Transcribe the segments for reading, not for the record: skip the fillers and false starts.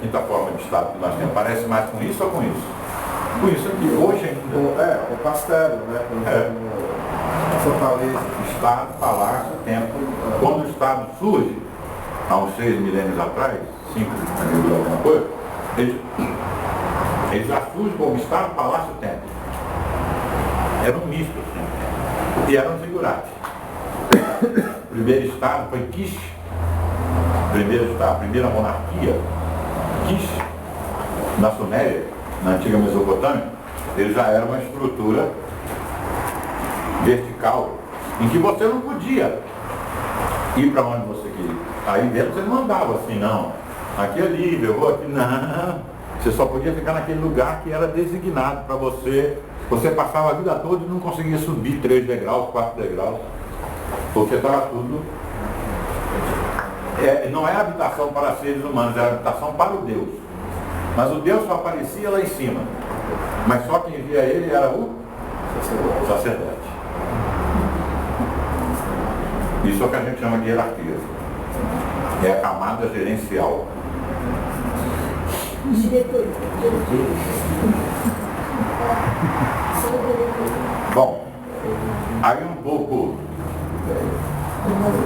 quinta forma de Estado que nós temos parece mais com isso ou com isso? Com isso aqui, hoje ainda. O castelo, né? A fortaleza. Estado, palácio, templo. Quando o Estado surge, há uns 6 milênios atrás, 5 alguma coisa, ele já surge como Estado, palácio, templo. Era um misto, assim. E eram zigurates. O primeiro Estado foi Kish. Primeiro Estado, a primeira monarquia, Kish, na Suméria, na antiga Mesopotâmia, ele já era uma estrutura vertical, em que você não podia ir para onde você queria. Aí dentro você não andava assim, não. Aqui é livre, eu vou aqui, não. Você só podia ficar naquele lugar que era designado para você. Você passava a vida toda e não conseguia subir 3 degraus, 4 degraus, porque estava tudo... não é habitação para seres humanos, é habitação para o Deus. Mas o Deus só aparecia lá em cima. Mas só quem via ele era o sacerdote. Isso é o que a gente chama de hierarquia. É a camada gerencial. Bom, aí um pouco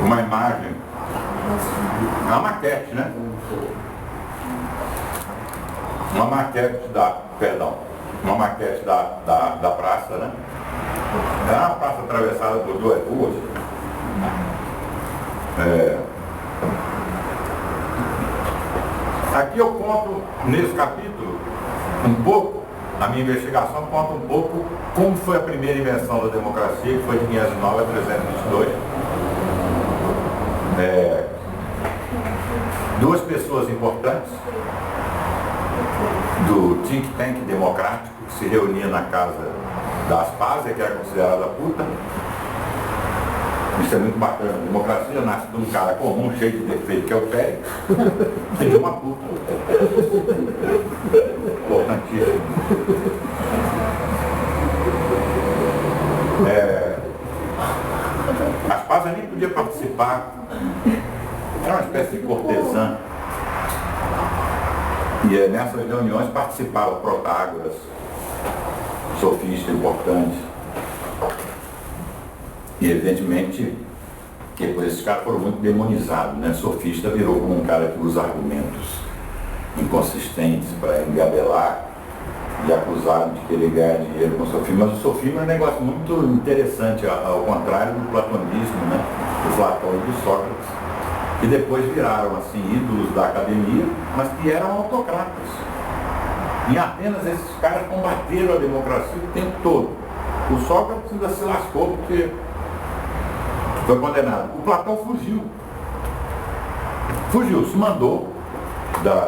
uma imagem, uma maquete, né? Uma maquete uma maquete da praça, né? Era uma praça atravessada por 2 ruas. Aqui eu conto, nesse capítulo, um pouco, a minha investigação conta um pouco como foi a primeira invenção da democracia, que foi de 509 a 322. 2 pessoas importantes do think tank democrático que se reunia na casa da Aspásia, que era considerada puta. Isso é muito bacana. A democracia nasce de um cara comum, cheio de defeito, que é o Pérez, e de uma puta. Importantíssimo. A Aspásia nem podia participar. Era uma espécie de cortesã. E nessas reuniões participava Protágoras, sofista importante. E evidentemente, depois esses caras foram muito demonizados, né? Sofista virou como um cara que usa argumentos inconsistentes para engabelar e acusado de querer ganhar dinheiro com o sofisma. Mas o sofisma é um negócio muito interessante, ao contrário do platonismo, né? Do Platão e do Sócrates, que depois viraram assim ídolos da academia, mas que eram autocratas. Em Atenas esses caras combateram a democracia o tempo todo. O Sócrates ainda se lascou porque foi condenado. O Platão fugiu. Se mandou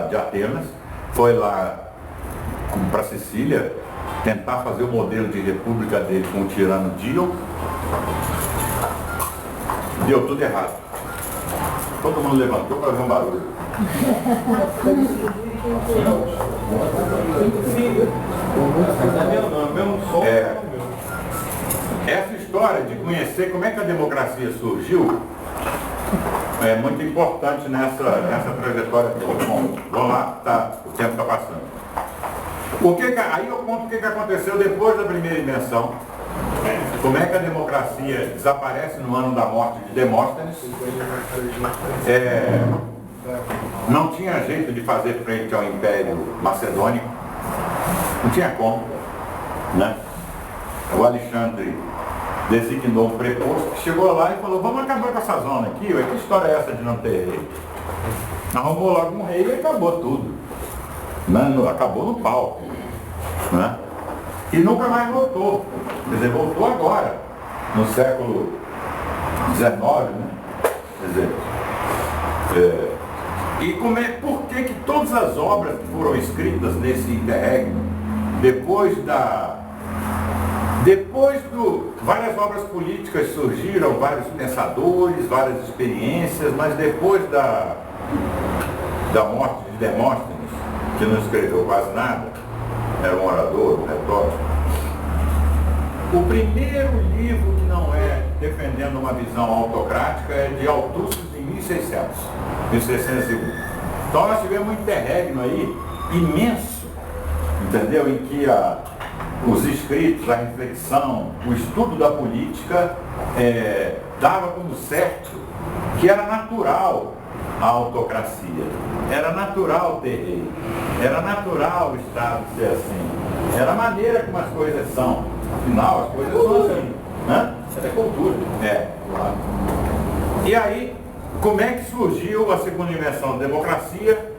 de Atenas, foi lá para Sicília tentar fazer o modelo de república dele com o tirano Dion. Deu tudo errado. Todo mundo levantou para ver um barulho. Essa história de conhecer como é que a democracia surgiu é muito importante nessa trajetória toda. Bom, vamos lá, o tempo está passando. Aí eu conto o que aconteceu depois da primeira invenção. Como é que a democracia desaparece no ano da morte de Demóstenes. Não tinha jeito de fazer frente ao Império Macedônico. Não tinha como, né? O Alexandre designou um preposto que chegou lá e falou: vamos acabar com essa zona aqui, ué, que história é essa de não ter rei? Arrumou logo um rei e acabou tudo, né? Acabou no pau, né? E nunca mais voltou, quer dizer, voltou agora, no século XIX, né? Quer dizer, por que todas as obras que foram escritas nesse interregno, várias obras políticas surgiram, vários pensadores, várias experiências, mas depois da morte de Demóstenes, que não escreveu quase nada, era um orador, um retórico, o primeiro livro que não é defendendo uma visão autocrática é de Altúcios em 1601. Então nós tivemos um interregno aí imenso, entendeu? Em que os escritos, a reflexão, o estudo da política dava como certo que era natural a autocracia, era natural ter rei, era natural o Estado ser assim, era a maneira como as coisas são, afinal as coisas são assim. Né? Isso é cultura. Claro. E aí, como é que surgiu a segunda invenção da democracia?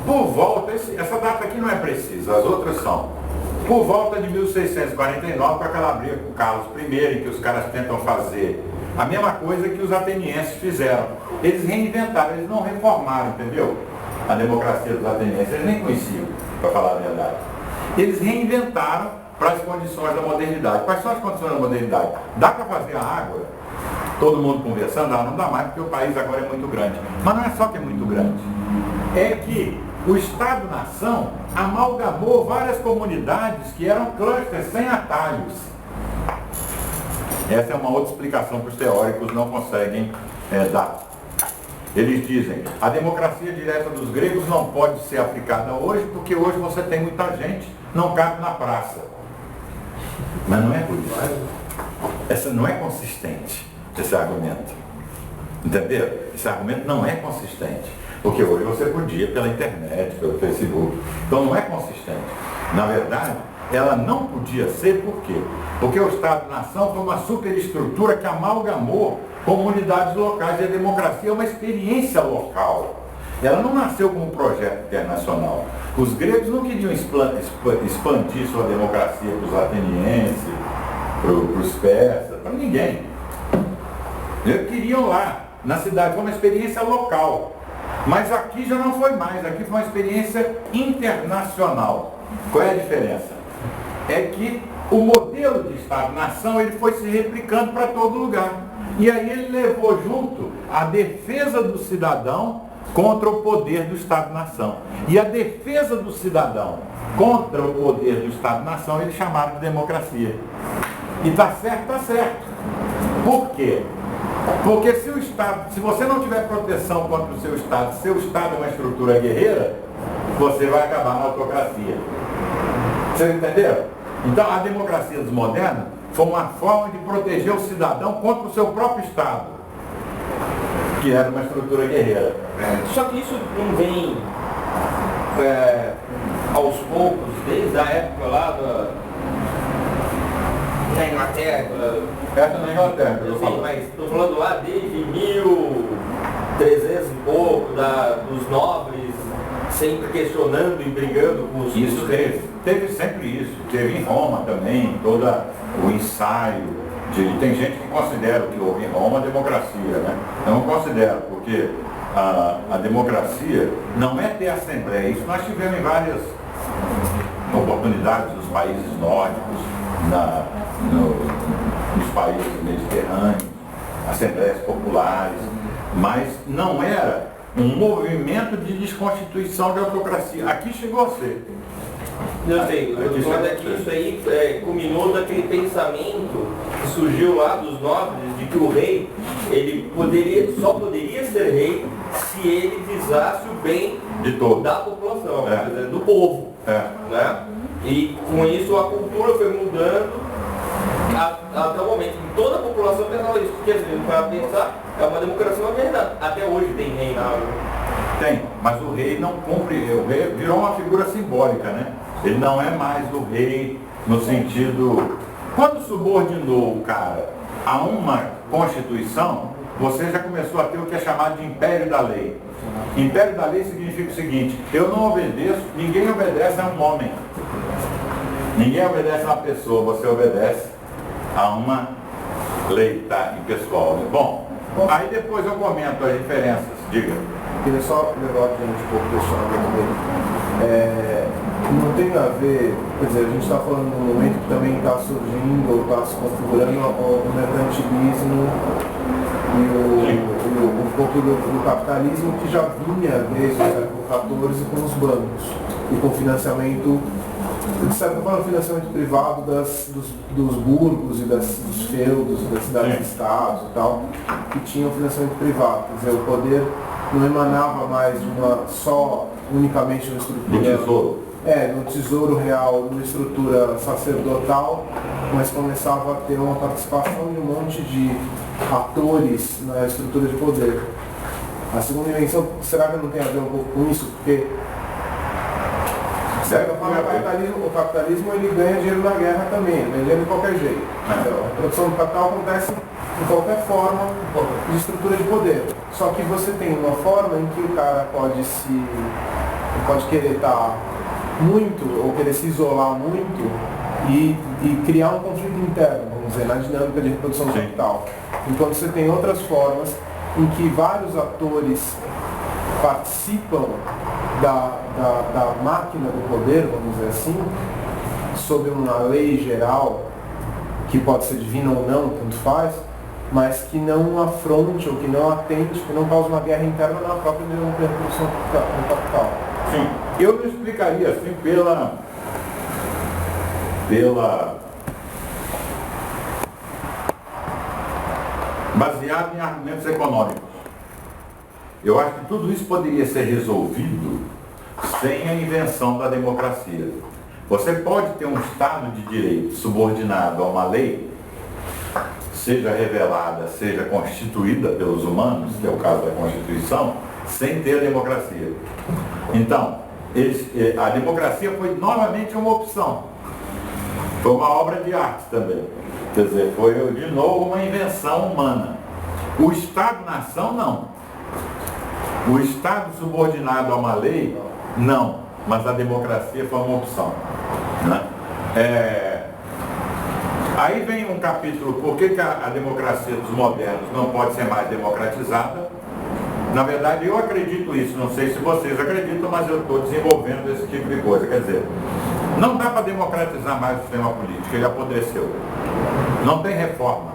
Por volta, essa data aqui não é precisa, as outras são. Por volta de 1649, com aquela briga com Carlos I, em que os caras tentam fazer a mesma coisa que os atenienses fizeram. Eles reinventaram, eles não reformaram, entendeu? A democracia dos atenienses, eles nem conheciam, para falar a verdade. Eles reinventaram para as condições da modernidade. Quais são as condições da modernidade? Dá para fazer a água? Todo mundo conversando? Não dá mais, porque o país agora é muito grande. Mas não é só que é muito grande. É que o Estado-nação amalgamou várias comunidades que eram clusters sem atalhos. Essa é uma outra explicação que os teóricos não conseguem dar. Eles dizem, a democracia direta dos gregos não pode ser aplicada hoje, porque hoje você tem muita gente, não cabe na praça. Mas não é por isso. Essa não é consistente, esse argumento. Entendeu? Esse argumento não é consistente. Porque hoje você podia pela internet, pelo Facebook. Então não é consistente. Na verdade, ela não podia ser por quê? Porque o Estado-nação foi uma superestrutura que amalgamou comunidades locais e a democracia é uma experiência local. Ela não nasceu como um projeto internacional. Os gregos não queriam expandir sua democracia para os atenienses, para os persas, para ninguém. Eles queriam lá, na cidade, foi uma experiência local. Mas aqui já não foi mais, aqui foi uma experiência internacional. Qual é a diferença? É que o modelo de Estado-nação ele foi se replicando para todo lugar. E aí ele levou junto a defesa do cidadão contra o poder do Estado-nação. E a defesa do cidadão contra o poder do Estado-nação eles chamaram de democracia. E está certo, está certo. Por quê? Porque se o Estado, se você não tiver proteção contra o seu Estado é uma estrutura guerreira, você vai acabar na autocracia. Vocês entenderam? Então a democracia dos modernos foi uma forma de proteger o cidadão contra o seu próprio Estado, que era uma estrutura guerreira. Só que isso não vem aos poucos, desde a época lá da Inglaterra. Essa na Inglaterra, eu Sim, falo. mas estou falando lá desde 1300 e pouco, dos nobres, sempre questionando e brigando com os... Isso teve sempre isso. Teve em Roma também, todo o ensaio. Tem gente que considera que houve em Roma a democracia, né? Eu não considero, porque a democracia não é ter assembleia. Isso nós tivemos em várias oportunidades nos países nórdicos, nos países mediterrâneos, assembleias populares, mas não era um movimento de desconstituição de autocracia. Aqui chegou a ser. Eu sei, eu estou falando que isso aí culminou daquele pensamento que surgiu lá dos nobres de que o rei ele só poderia ser rei se ele visasse o bem de todo. Da população, do povo. Né? E com isso a cultura foi mudando até o momento que toda a população pensava isso. Quer dizer, para pensar, é uma democracia, uma verdade. Até hoje tem rei na... Tem, mas o rei não cumpre, o rei virou uma figura simbólica, né? Ele não é mais o rei no sentido... Quando subordinou o cara a uma constituição, você já começou a ter o que é chamado de império da lei. Império da lei significa o seguinte, eu não obedeço, ninguém obedece a um homem. Ninguém obedece a uma pessoa, você obedece a uma lei, tá? Impessoal. Bom, aí depois eu comento as diferenças, diga. Queria só levar aqui um pouco do questionamento dele. Não tem a ver, quer dizer, a gente está falando num momento que também está surgindo ou está se configurando o mercantilismo e um pouco do capitalismo que já vinha desde o século XIV com os bancos e com financiamento, de certa forma, financiamento privado dos burgos e dos feudos, das cidades-estados e tal, que tinham financiamento privado, quer dizer, o poder não emanava mais de uma só, unicamente uma estrutura... Do tesouro. No tesouro real, numa estrutura sacerdotal, mas começava a ter uma participação de um monte de atores na estrutura de poder. A segunda invenção, será que não tem a ver um pouco com isso? Porque, de certa forma, o capitalismo ele ganha dinheiro na guerra também, ele ganha dinheiro de qualquer jeito. Então, a produção do capital acontece de qualquer forma de estrutura de poder. Só que você tem uma forma em que o cara pode querer estar muito, ou querer se isolar muito e criar um conflito interno, vamos dizer, na dinâmica de reprodução do capital. Enquanto você tem outras formas em que vários atores participam da máquina do poder, vamos dizer assim, sob uma lei geral, que pode ser divina ou não, tanto faz, mas que não afronte ou que não atente, que não cause uma guerra interna na própria reprodução do capital. Sim, eu não explicaria assim pela baseado em argumentos econômicos. Eu acho que tudo isso poderia ser resolvido sem a invenção da democracia. Você pode ter um Estado de direito subordinado a uma lei, seja revelada, seja constituída pelos humanos, que é o caso da Constituição, sem ter a democracia. Então, a democracia foi novamente uma opção. Foi uma obra de arte também. Quer dizer, foi de novo uma invenção humana. O Estado-nação, não. O Estado subordinado a uma lei, não. Mas a democracia foi uma opção. Né? Aí vem um capítulo, por que a democracia dos modernos não pode ser mais democratizada? Na verdade, eu acredito isso, não sei se vocês acreditam, mas eu estou desenvolvendo esse tipo de coisa. Quer dizer, não dá para democratizar mais o sistema político, ele apodreceu. Não tem reforma.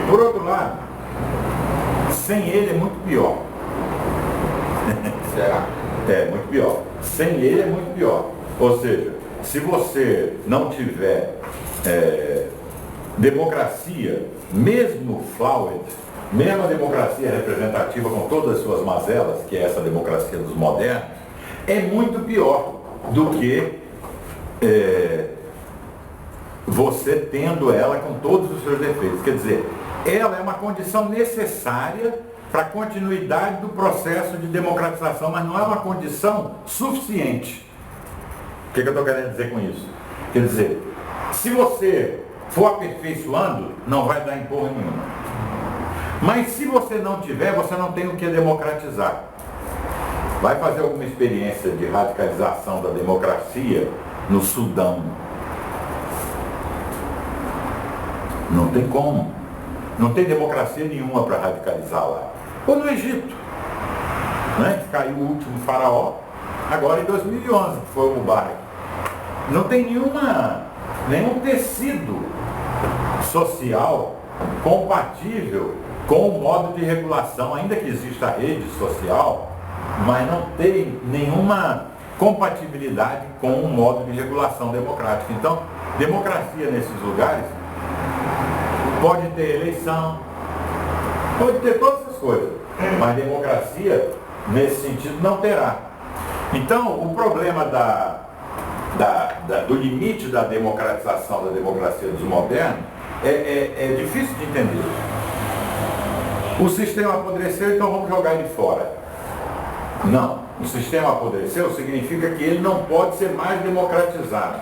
Por outro lado, sem ele é muito pior. Será? É, muito pior. Sem ele é muito pior. Ou seja, se você não tiver democracia, mesmo fluid, mesmo a democracia representativa com todas as suas mazelas, que é essa democracia dos modernos, é muito pior do que você tendo ela com todos os seus defeitos. Quer dizer, ela é uma condição necessária para a continuidade do processo de democratização, mas não é uma condição suficiente. O que eu estou querendo dizer com isso? Quer dizer, se você for aperfeiçoando, não vai dar em porra nenhuma. Mas se você não tiver, você não tem o que democratizar. Vai fazer alguma experiência de radicalização da democracia no Sudão? Não tem como. Não tem democracia nenhuma para radicalizar lá. Ou no Egito, né? Caiu o último faraó, agora em 2011, que foi o Mubarak. Não tem nenhum tecido social compatível com o modo de regulação, ainda que exista a rede social, mas não tem nenhuma compatibilidade com o modo de regulação democrática. Então, democracia nesses lugares pode ter eleição, pode ter todas essas coisas, mas democracia, nesse sentido, não terá. Então, o problema do limite da democratização da democracia dos modernos é difícil de entender. O sistema apodreceu, então vamos jogar ele fora. Não, o sistema apodreceu significa que ele não pode ser mais democratizado.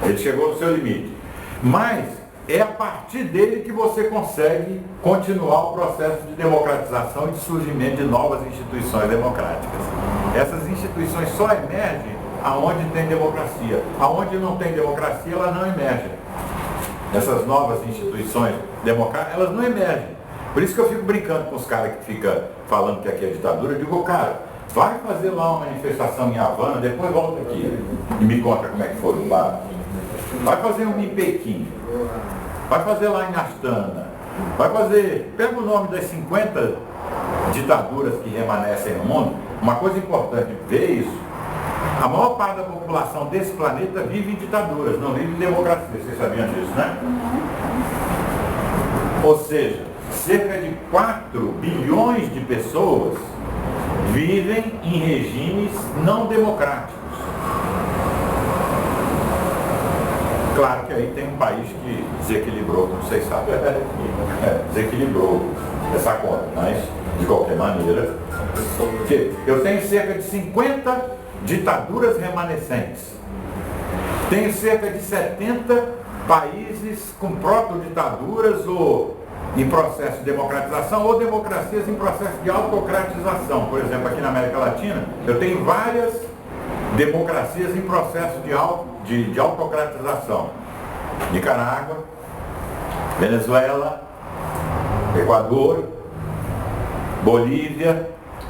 Ele chegou no seu limite. Mas é a partir dele que você consegue continuar o processo de democratização e de surgimento de novas instituições democráticas. Essas instituições só emergem aonde tem democracia. Aonde não tem democracia, elas não emergem. Essas novas instituições democráticas, elas não emergem. Por isso que eu fico brincando com os caras que ficam falando que aqui é ditadura. Eu digo, cara, vai fazer lá uma manifestação em Havana, depois volta aqui e me conta como é que foi o bar. Vai fazer um em Pequim. Vai fazer lá em Astana. Vai fazer, pega o nome das 50 ditaduras que remanescem no mundo. Uma coisa importante, ver isso. A maior parte da população desse planeta vive em ditaduras, não vive em democracia. Vocês sabiam disso, né? Ou seja, cerca de 4 bilhões de pessoas vivem em regimes não democráticos. Claro que aí tem um país que desequilibrou, como vocês sabem. Desequilibrou essa conta, mas de qualquer maneira, eu tenho cerca de 50 ditaduras remanescentes. Tenho cerca de 70 países com proto-ditaduras ou em processo de democratização ou democracias em processo de autocratização. Por exemplo, aqui na América Latina, eu tenho várias democracias em processo de autocratização. Nicarágua, Venezuela, Equador, Bolívia,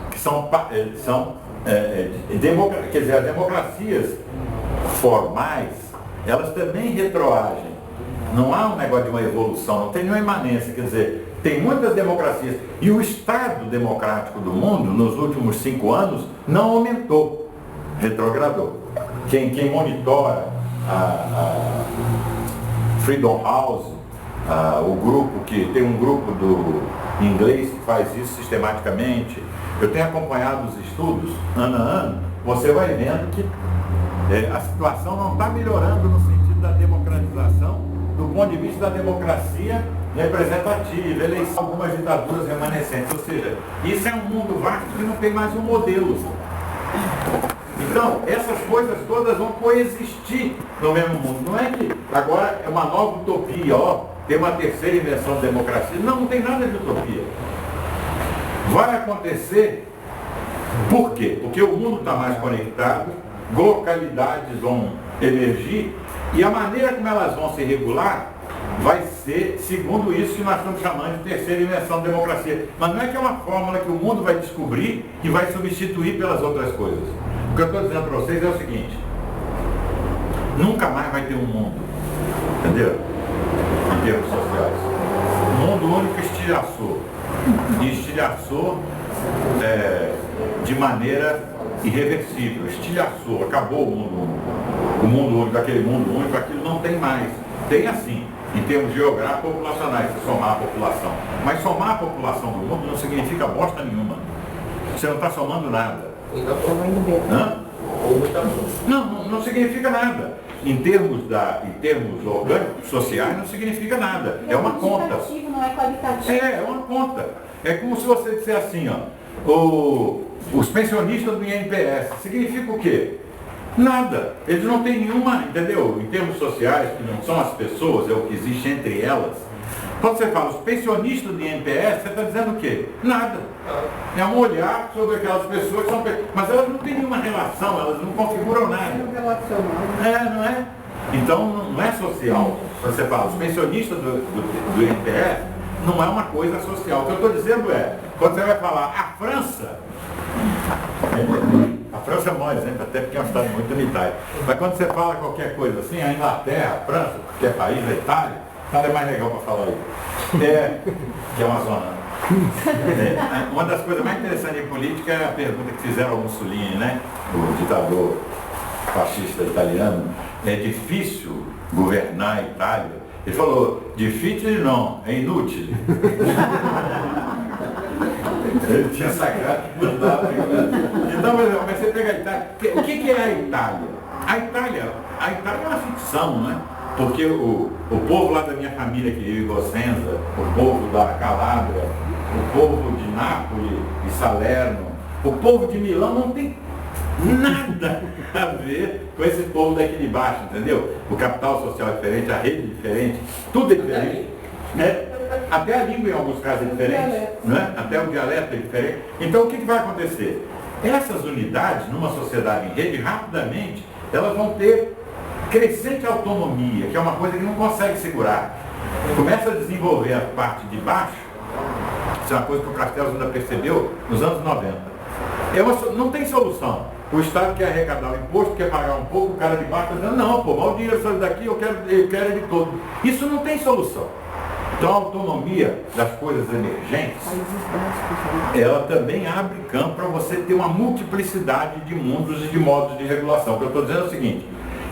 que são quer dizer, as democracias formais, elas também retroagem. Não há um negócio de uma evolução, não tem nenhuma imanência, quer dizer, tem muitas democracias. E o Estado democrático do mundo, nos últimos 5 anos, não aumentou, retrogradou. Quem monitora a Freedom House, o grupo que tem um grupo do inglês que faz isso sistematicamente, eu tenho acompanhado os estudos ano a ano, você vai vendo que a situação não está melhorando no sentido da democratização, do ponto de vista da democracia representativa, eleição, algumas ditaduras remanescentes, ou seja, isso é um mundo vasto que não tem mais um modelo. Então, essas coisas todas vão coexistir no mesmo mundo. Não é que agora é uma nova utopia, tem uma terceira invenção de democracia. Não tem nada de utopia. Vai acontecer, por quê? Porque o mundo está mais conectado, localidades vão emergir e a maneira como elas vão se regular vai ser, segundo isso que nós estamos chamando de terceira invenção de democracia. Mas não é que é uma fórmula que o mundo vai descobrir e vai substituir pelas outras coisas. O que eu estou dizendo para vocês é o seguinte: nunca mais vai ter um mundo, entendeu? Em termos sociais. O mundo único estilhaçou. E estilhaçou de maneira irreversível. Estilhaçou, acabou o mundo único. O mundo único, aquele mundo único, aquilo não tem mais. Tem assim, em termos geográficos populacionais, se somar a população. Mas somar a população do mundo não significa bosta nenhuma. Você não está somando nada. Não significa nada. Em termos orgânicos, sociais, não significa nada. É uma conta. Não é qualitativo. É uma conta. É como se você disser assim, os pensionistas do INPS. Significa o quê? Nada. Eles não têm nenhuma, entendeu? Em termos sociais, que não são as pessoas, é o que existe entre elas. Quando você fala os pensionistas do INPS, você está dizendo o quê? Nada. É um olhar sobre aquelas pessoas que são... Mas elas não têm nenhuma relação, elas não configuram nada. Não é? Então não é social. Quando você fala os pensionistas do INPS, não é uma coisa social. O que eu estou dizendo é, quando você vai falar a França é um bom exemplo, até porque é um estado muito unitário. Mas quando você fala qualquer coisa assim, a Inglaterra, a França, qualquer país, a Itália é mais legal para falar aí. Que é uma zona. Uma das coisas mais interessantes em política é a pergunta que fizeram ao Mussolini, né? O ditador fascista italiano. É difícil governar a Itália? Ele falou, difícil não, é inútil. Ele tinha sacado que não dava. Então, mas você pega a Itália. O que é a Itália? A Itália é uma ficção, né? Porque o povo lá da minha família que vive em Cosenza, o povo da Calábria, o povo de Nápoles e Salerno, o povo de Milão não tem nada a ver com esse povo daqui de baixo, entendeu? O capital social é diferente, a rede é diferente, tudo é diferente. Até a língua em alguns casos é diferente, né? Até o dialeto é diferente. Então o que vai acontecer? Essas unidades, numa sociedade em rede, rapidamente, elas vão ter crescente autonomia, que é uma coisa que não consegue segurar. Começa a desenvolver a parte de baixo, isso é uma coisa que o Castells ainda percebeu nos anos 90. Não tem solução. O Estado quer arrecadar o imposto, quer pagar um pouco, o cara de baixo está dizendo, não, pô, mas o dinheiro saiu daqui, eu quero ele todo. Isso não tem solução. Então a autonomia das coisas emergentes, ela também abre campo para você ter uma multiplicidade de mundos e de modos de regulação. O que eu estou dizendo é o seguinte,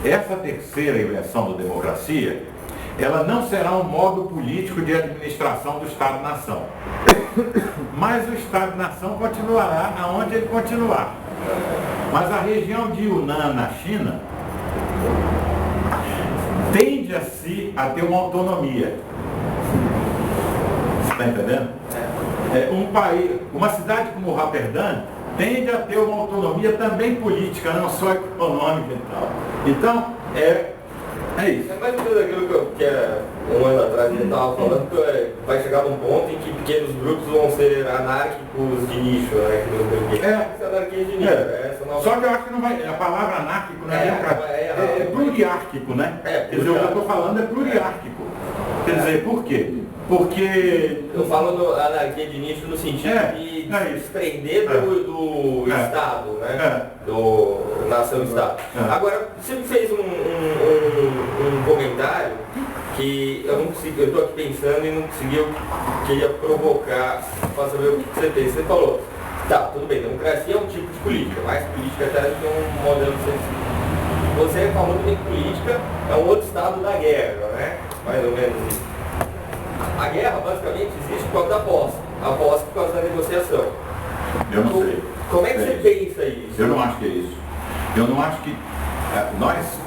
essa terceira invenção da democracia, ela não será um modo político de administração do Estado-nação. Mas o Estado-nação continuará aonde ele continuar. Mas a região de Yunnan, na China, tende a ter uma autonomia. Você está entendendo? Uma cidade como Roterdã tende a ter uma autonomia também política, não só econômica e tal. Então, é isso. É mais ou menos aquilo que um ano atrás ele estava falando, que vai chegar num ponto em que pequenos grupos vão ser anárquicos de nicho, né? Essa anarquia de nicho. Só que eu acho que não vai. A palavra anárquico não é pluriárquico, né? Quer dizer, o que eu estou falando é pluriárquico. Quer dizer, por quê? Porque. Eu falo do anarquia de nicho no sentido de desprender do Estado, né? Do nação-Estado. Agora, você me fez um comentário que eu não consegui, eu estou aqui pensando e não consegui, eu queria provocar para saber o que você pensa. Você falou, tá, tudo bem, democracia é um tipo de política, mais política até do que um modelo de você falou também que política é um outro estado da guerra, né? Mais ou menos isso. A guerra basicamente existe por causa da posse, a posse por causa da negociação. Eu não sei. Como é que você pensa isso? Eu não acho que é isso. Eu não acho que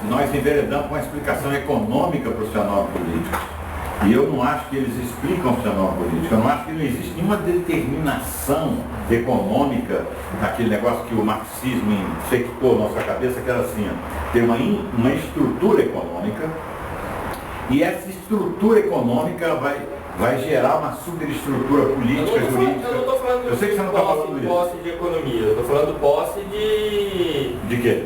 nós enveredamos com uma explicação econômica para os fenômenos políticos. E eu não acho que eles explicam os fenômenos políticos. Eu não acho que não existe nenhuma determinação econômica, aquele negócio que o marxismo infectou na nossa cabeça, que era assim, tem uma estrutura econômica, e essa estrutura econômica vai gerar uma superestrutura política, jurídica. Eu não estou falando eu sei que você não está falando de posse de economia, eu estou falando posse de... De quê?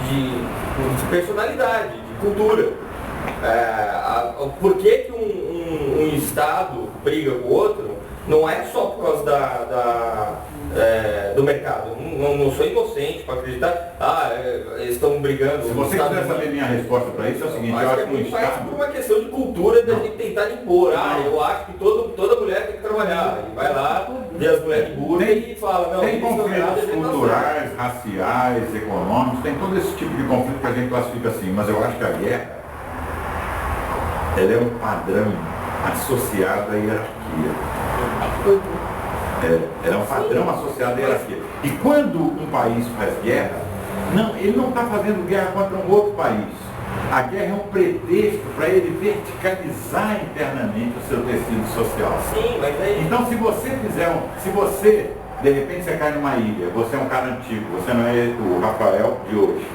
De personalidade, de cultura. Por que um Estado briga com o outro não é só por causa do mercado. Não sou inocente para acreditar, eles estão brigando. Se você quiser saber minha resposta para isso, é o seguinte, eu acho que o Estado... por uma questão de cultura, da gente tentar impor, eu acho que toda mulher tem que trabalhar. E vai lá, vê as mulheres burras e fala, não, tem conflitos culturais, raciais, econômicos, tem todo esse tipo de conflito que a gente classifica assim, mas eu acho que a guerra, ela é um padrão associado à hierarquia. Ela é um padrão associado à hierarquia. E quando um país faz guerra, ele não está fazendo guerra contra um outro país. A guerra é um pretexto para ele verticalizar internamente o seu tecido social. Sim, mas aí... Então, se você, de repente, você cai numa ilha, você é um cara antigo, você não é o Rafael de hoje,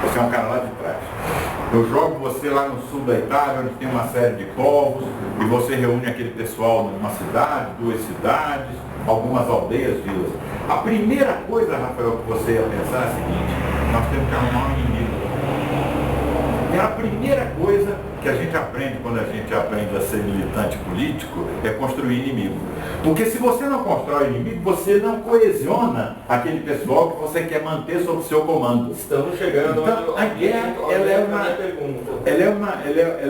você é um cara lá de trás. Eu jogo você lá no sul da Itália, onde tem uma série de povos, e você reúne aquele pessoal numa cidade, 2 cidades, algumas aldeias, vilas. A primeira coisa, Rafael, que você ia pensar é a seguinte: nós temos que arrumar um inimigo. É a primeira coisa que a gente aprende quando a gente aprende a ser militante político, é construir inimigo. Porque se você não constrói inimigo, você não coesiona aquele pessoal que você quer manter sob seu comando. Estamos chegando então, a guerra, ela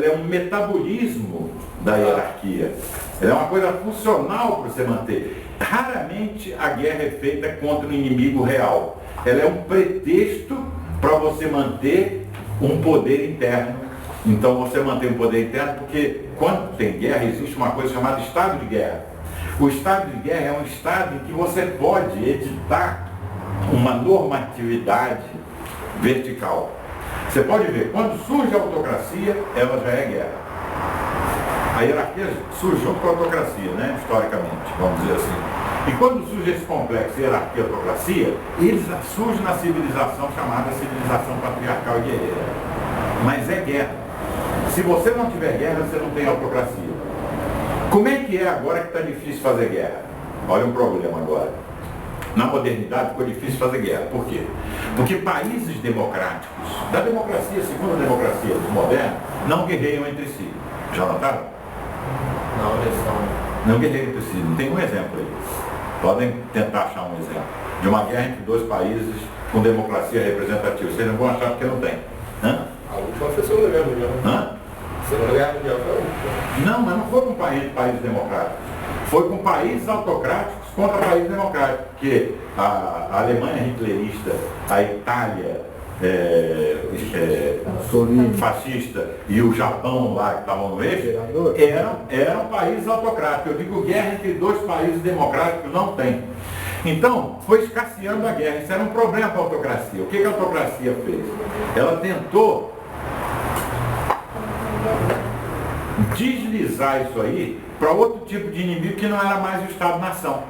é um metabolismo da hierarquia. Ela é uma coisa funcional para você manter. Raramente a guerra é feita contra um inimigo real. Ela é um pretexto para você manter um poder interno. Então você mantém um poder interno porque quando tem guerra existe uma coisa chamada estado de guerra. O estado de guerra é um estado em que você pode editar uma normatividade vertical. Você pode ver, quando surge a autocracia, ela já é guerra. A hierarquia surge junto com a autocracia, né? Historicamente, vamos dizer assim. E quando surge esse complexo hierarquia e autocracia, eles surgem na civilização chamada civilização patriarcal e guerreira. Mas é guerra. Se você não tiver guerra, você não tem autocracia. Como é que é agora que está difícil fazer guerra? Olha um problema agora. Na modernidade ficou difícil fazer guerra. Por quê? Porque países democráticos, da democracia, segundo a democracia dos modernos, não guerreiam entre si. Já notaram? Não guerreiam entre si. Não tem um exemplo aí. Podem tentar achar um exemplo de uma guerra entre 2 países com democracia representativa. Vocês não vão achar porque não tem. A última foi a Segunda Guerra Mundial. Segunda Guerra Mundial foi a última. Não, mas não foi com países democráticos. Foi com países autocráticos contra países democráticos. Porque a Alemanha hitlerista, a Itália fascista e o Japão lá que estavam no eixo, eram países autocráticos. Eu digo, guerra entre dois países democráticos não tem. Então, foi escasseando a guerra. Isso era um problema para a autocracia. O que a autocracia fez? Ela tentou deslizar isso aí para outro tipo de inimigo que não era mais o Estado-nação.